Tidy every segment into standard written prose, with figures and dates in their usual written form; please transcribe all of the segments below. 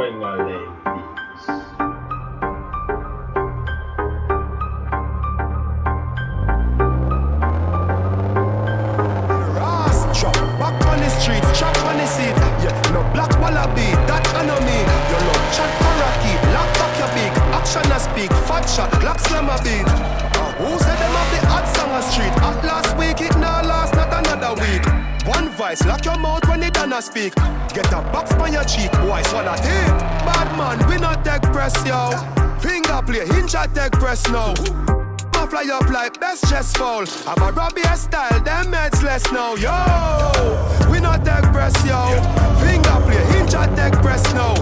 Wengale Beats. Back on the streets, chop on the seat. Yeah, no black wallaby, that enemy. You love chat parakeet, lock back your beak. Action a speak, fat shot, black slam a beat. Who said them have the hot song a street? At last week, it now last, not another week. One voice, lock your mouth when it done a speak. Get a box on your cheek, boy, swallow it. Bad man, we not take press, yo. Finger play, hinge at take press now. Fly up like best chest fall. I'm a Robbie style, them heads less now, yo. We not take press, yo. Finger play, hinge at take press now.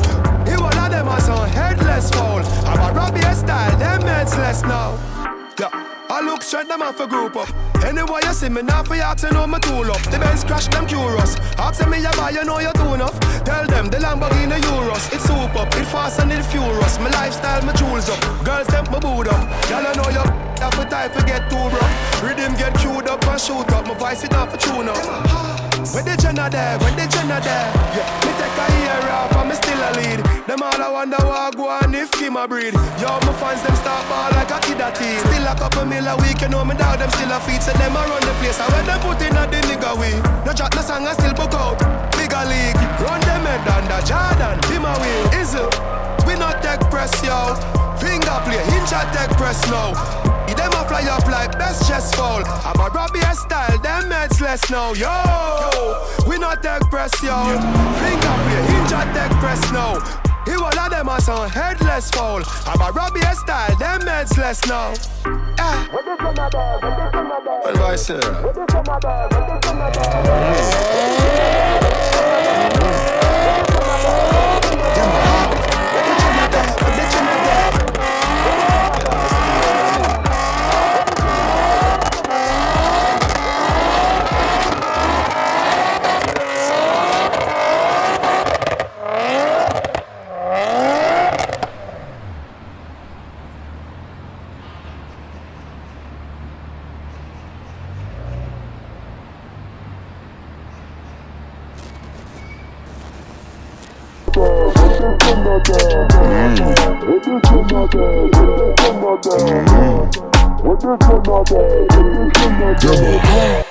He one of them has on headless fall. I'm a Robbie style, them heads less now. Yeah, I look straight, them off a group up. Anyway you see me now for you ask, you know my tool up. The Benz crash, them curious. Ask me you buy, you know you do enough. Tell them the Lamborghini Euros. It's soup up, it fast and it furious. My lifestyle, my jewels up. Girls, them my boot up. Y'all know you have a time to get too rough. Rhythm get queued up and shoot up. My voice it off a tune up. When the Jenna there, when the Jenna there. Yeah, me take a year off and me still a lead. Them all I wonder what go on if Kim a breed. Yo, my fans them start ball like a kid a teen. Still a couple mil a week, you know me dog them still a feed. So them a run the place, and when them put in a the nigga way. No chat, no song, I still book out. Bigger league, run them head under Jordan, him a win. Is it? We not take press, yo. Finger play, hinge at take press now. Them a fly up like best chest fall. I'm a Robbie style, them heads less now, yo. We not take press, yo. Finger play, hinge at take press now. He one of them has on headless fall. I'm a Robbie style, them heads less now. Well, vice Double.